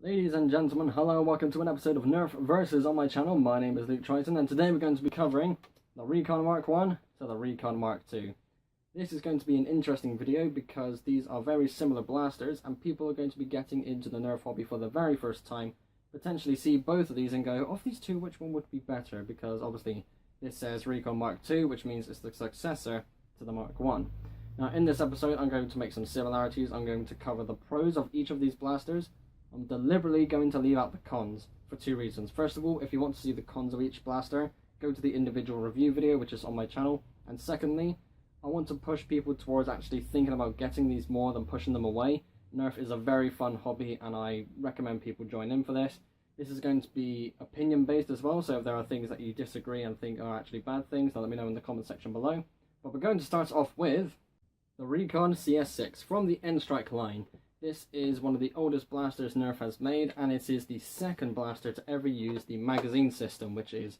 Ladies and gentlemen, hello and welcome to an episode of Nerf Versus on my channel. My name is Luke Triton and today we're going to be covering the Recon Mark 1 to the Recon Mark 2. This is going to be an interesting video because these are very similar blasters and people are going to be getting into the Nerf hobby for the very first time, potentially see both of these and go, of these two, which one would be better? Because obviously this says Recon Mark 2, which means it's the successor to the Mark 1. Now in this episode I'm going to make some similarities. I'm going to cover the pros of each of these blasters. I'm deliberately going to leave out the cons for two reasons. First of all, if you want to see the cons of each blaster, go to the individual review video which is on my channel. And secondly, I want to push people towards actually thinking about getting these more than pushing them away. Nerf is a very fun hobby and I recommend people join in for this. This is going to be opinion based as well, so if there are things that you disagree and think are actually bad things, then let me know in the comment section below. But we're going to start off with the Recon CS6 from the N-Strike line. This is one of the oldest blasters Nerf has made, and it is the second blaster to ever use the magazine system, which is,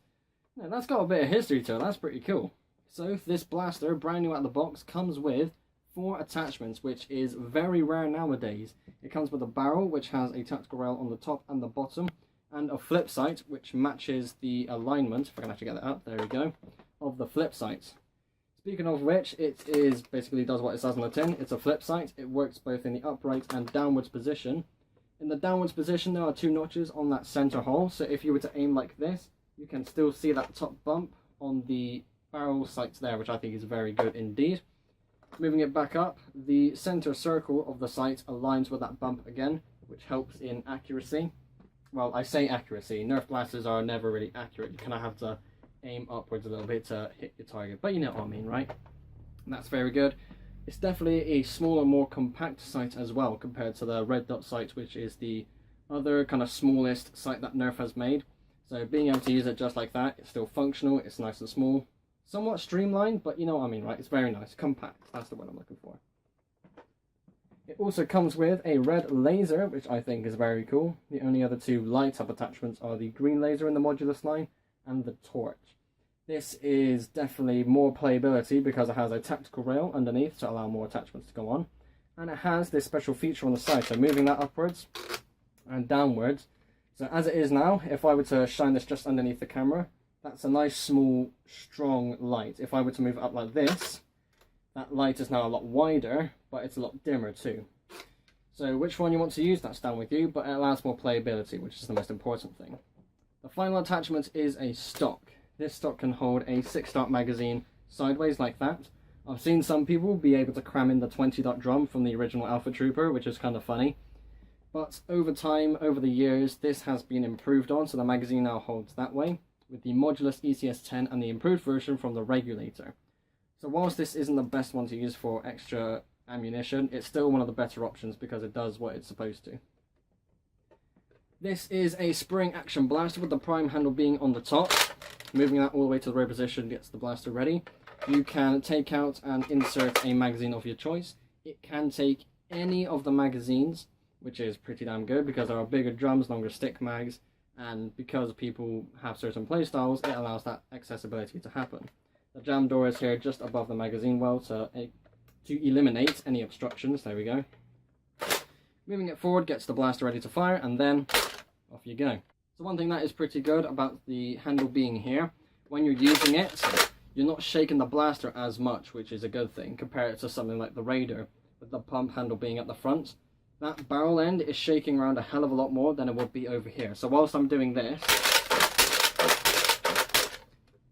that's got a bit of history to it. That's pretty cool. So this blaster, brand new out of the box, comes with 4 attachments, which is very rare nowadays. It comes with a barrel, which has a tactical rail on the top and the bottom, and a flip sight, which matches the alignment, if I can actually get that up, there we go, of the flip sight. Speaking of which, it is basically does what it says on the tin. It's a flip sight. It works both in the upright and downwards position. In the downwards position, there are 2 notches on that center hole. So if you were to aim like this, you can still see that top bump on the barrel sights there, which I think is very good indeed. Moving it back up, the center circle of the sight aligns with that bump again, which helps in accuracy. Well, I say accuracy. Nerf blasters are never really accurate. You kind of have to aim upwards a little bit to hit your target, but you know what I mean, right? And that's very good. It's definitely a smaller, more compact sight as well compared to the red dot sight, which is the other kind of smallest sight that Nerf has made. So being able to use it just like that, it's still functional, it's nice and small, somewhat streamlined, but you know what I mean, right? It's very nice, compact, that's the word I'm looking for. It also comes with a red laser, which I think is very cool. The only other 2 light up attachments are the green laser in the Modulus line and the torch. This is definitely more playability because it has a tactical rail underneath to allow more attachments to go on, and it has this special feature on the side, so moving that upwards and downwards. So as it is now, if I were to shine this just underneath the camera, that's a nice small strong light. If I were to move it up like this, that light is now a lot wider, but it's a lot dimmer too. So which one you want to use, that's down with you, but it allows more playability, which is the most important thing. The final attachment is a stock. This stock can hold a 6-dot magazine sideways like that. I've seen some people be able to cram in the 20-dot drum from the original Alpha Trooper, which is kind of funny. But over time, over the years, this has been improved on, so the magazine now holds that way, with the Modulus ECS-10 and the improved version from the regulator. So whilst this isn't the best one to use for extra ammunition, it's still one of the better options because it does what it's supposed to. This is a spring action blaster with the prime handle being on the top. Moving that all the way to the row position gets the blaster ready. You can take out and insert a magazine of your choice. It can take any of the magazines, which is pretty damn good because there are bigger drums, longer stick mags, and because people have certain playstyles, it allows that accessibility to happen. The jam door is here just above the magazine well to eliminate any obstructions. There we go. Moving it forward gets the blaster ready to fire, and then off you go. So one thing that is pretty good about the handle being here, when you're using it, you're not shaking the blaster as much, which is a good thing, compared to something like the Raider, with the pump handle being at the front. That barrel end is shaking around a hell of a lot more than it would be over here. So whilst I'm doing this,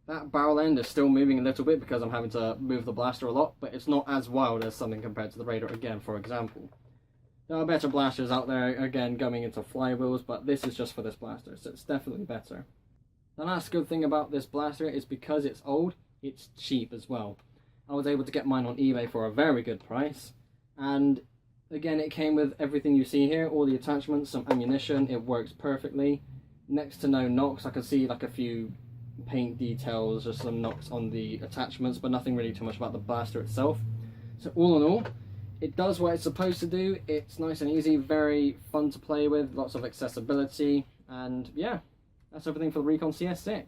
that barrel end is still moving a little bit because I'm having to move the blaster a lot, but it's not as wild as something compared to the Raider again, for example. There are better blasters out there, again, going into flywheels, but this is just for this blaster, so it's definitely better. The last good thing about this blaster is because it's old, it's cheap as well. I was able to get mine on eBay for a very good price, and again, it came with everything you see here, all the attachments, some ammunition, it works perfectly. Next to no knocks. I can see like a few paint details, just some knocks on the attachments, but nothing really too much about the blaster itself. So all in all, it does what it's supposed to do. It's nice and easy, very fun to play with, lots of accessibility, and yeah, that's everything for the Recon CS6.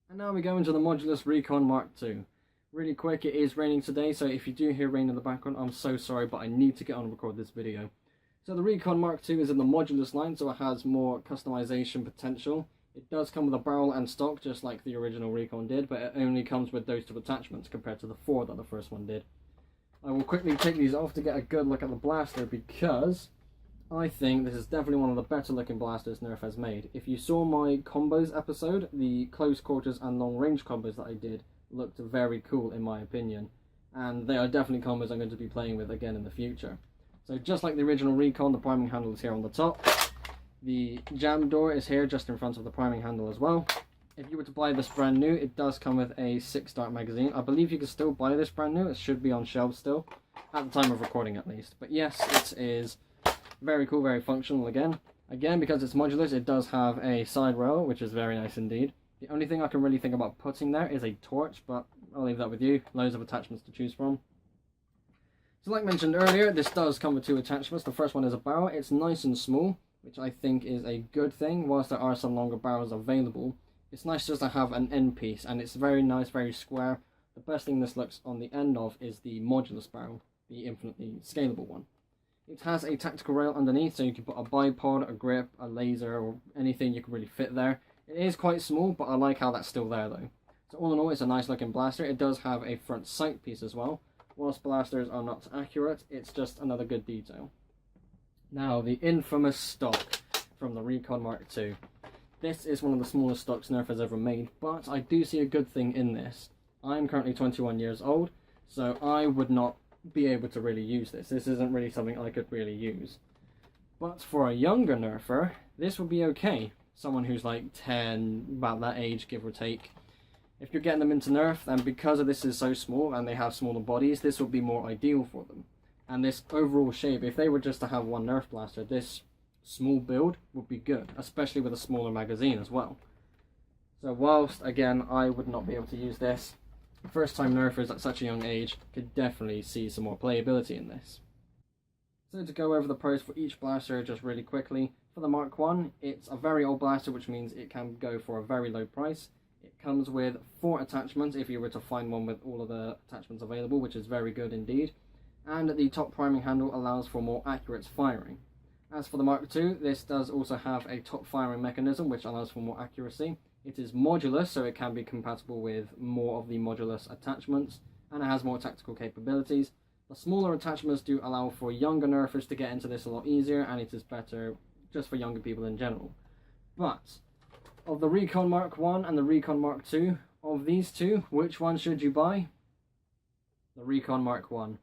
And now we go into the Modulus Recon Mark II. Really quick, it is raining today, so if you do hear rain in the background, I'm so sorry, but I need to get on and record this video. So the Recon Mark II is in the Modulus line, so it has more customization potential. It does come with a barrel and stock, just like the original Recon did, but it only comes with those 2 attachments compared to the 4 that the first one did. I will quickly take these off to get a good look at the blaster, because I think this is definitely one of the better looking blasters Nerf has made. If you saw my combos episode, the close quarters and long range combos that I did looked very cool in my opinion, and they are definitely combos I'm going to be playing with again in the future. So just like the original Recon, the priming handle is here on the top. The jam door is here just in front of the priming handle as well. If you were to buy this brand new, it does come with a 6-dart magazine. I believe you can still buy this brand new. It should be on shelves still, at the time of recording at least. But yes, it is very cool, very functional again. Again, because it's Modulus, it does have a side rail, which is very nice indeed. The only thing I can really think about putting there is a torch, but I'll leave that with you. Loads of attachments to choose from. So like mentioned earlier, this does come with 2 attachments. The first one is a barrel. It's nice and small, which I think is a good thing. Whilst there are some longer barrels available, it's nice just to have an end piece, and it's very nice, very square. The best thing this looks on the end of is the Modulus barrel, the infinitely scalable one. It has a tactical rail underneath, so you can put a bipod, a grip, a laser, or anything you can really fit there. It is quite small, but I like how that's still there though. So all in all, it's a nice looking blaster. It does have a front sight piece as well. Whilst blasters are not accurate, it's just another good detail. Now, the infamous stock from the Recon Mark II. This is one of the smallest stocks Nerf has ever made, but I do see a good thing in this. I'm currently 21 years old, so I would not be able to really use this. This isn't really something I could really use. But for a younger Nerfer, this would be okay. Someone who's like 10, about that age, give or take. If you're getting them into Nerf, then because of this is so small and they have smaller bodies, this would be more ideal for them. And this overall shape, if they were just to have one Nerf blaster, this small build would be good, especially with a smaller magazine as well. So whilst, again, I would not be able to use this, first time Nerfers at such a young age could definitely see some more playability in this. So to go over the pros for each blaster just really quickly, for the Mark I, it's a very old blaster, which means it can go for a very low price. It comes with 4 attachments if you were to find one with all of the attachments available, which is very good indeed. And the top priming handle allows for more accurate firing. As for the Mark II, this does also have a top firing mechanism, which allows for more accuracy. It is Modulus, so it can be compatible with more of the Modulus attachments, and it has more tactical capabilities. The smaller attachments do allow for younger Nerfers to get into this a lot easier, and it is better just for younger people in general. But of the Recon Mark I and the Recon Mark II, of these two, which one should you buy? The Recon Mark I.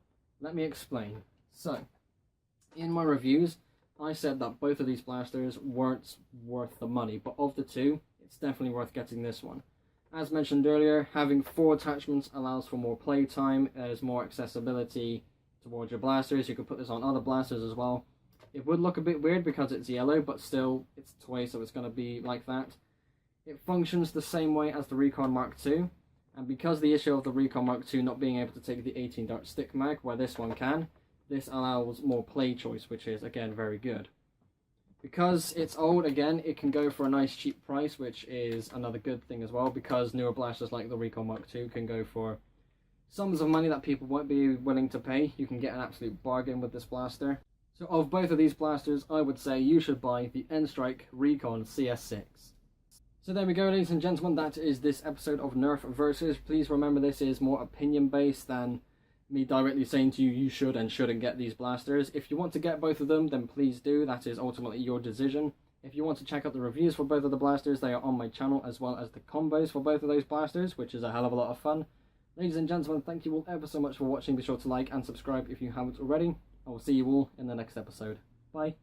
Let me explain. So, in my reviews, I said that both of these blasters weren't worth the money, but of the two, it's definitely worth getting this one. As mentioned earlier, having 4 attachments allows for more playtime, there's more accessibility towards your blasters. You can put this on other blasters as well. It would look a bit weird because it's yellow, but still, it's a toy, so it's going to be like that. It functions the same way as the Recon Mark II, and because the issue of the Recon Mark II not being able to take the 18-dart stick mag, where this one can, this allows more play choice, which is, again, very good. Because it's old, again, it can go for a nice cheap price, which is another good thing as well, because newer blasters like the Recon Mark II can go for sums of money that people won't be willing to pay. You can get an absolute bargain with this blaster. So of both of these blasters, I would say you should buy the N-Strike Recon CS6. So there we go, ladies and gentlemen, that is this episode of Nerf Versus. Please remember this is more opinion based than me directly saying to you, you should and shouldn't get these blasters. If you want to get both of them, then please do. That is ultimately your decision. If you want to check out the reviews for both of the blasters, they are on my channel, as well as the combos for both of those blasters, which is a hell of a lot of fun. Ladies and gentlemen, thank you all ever so much for watching. Be sure to like and subscribe if you haven't already. I will see you all in the next episode. Bye.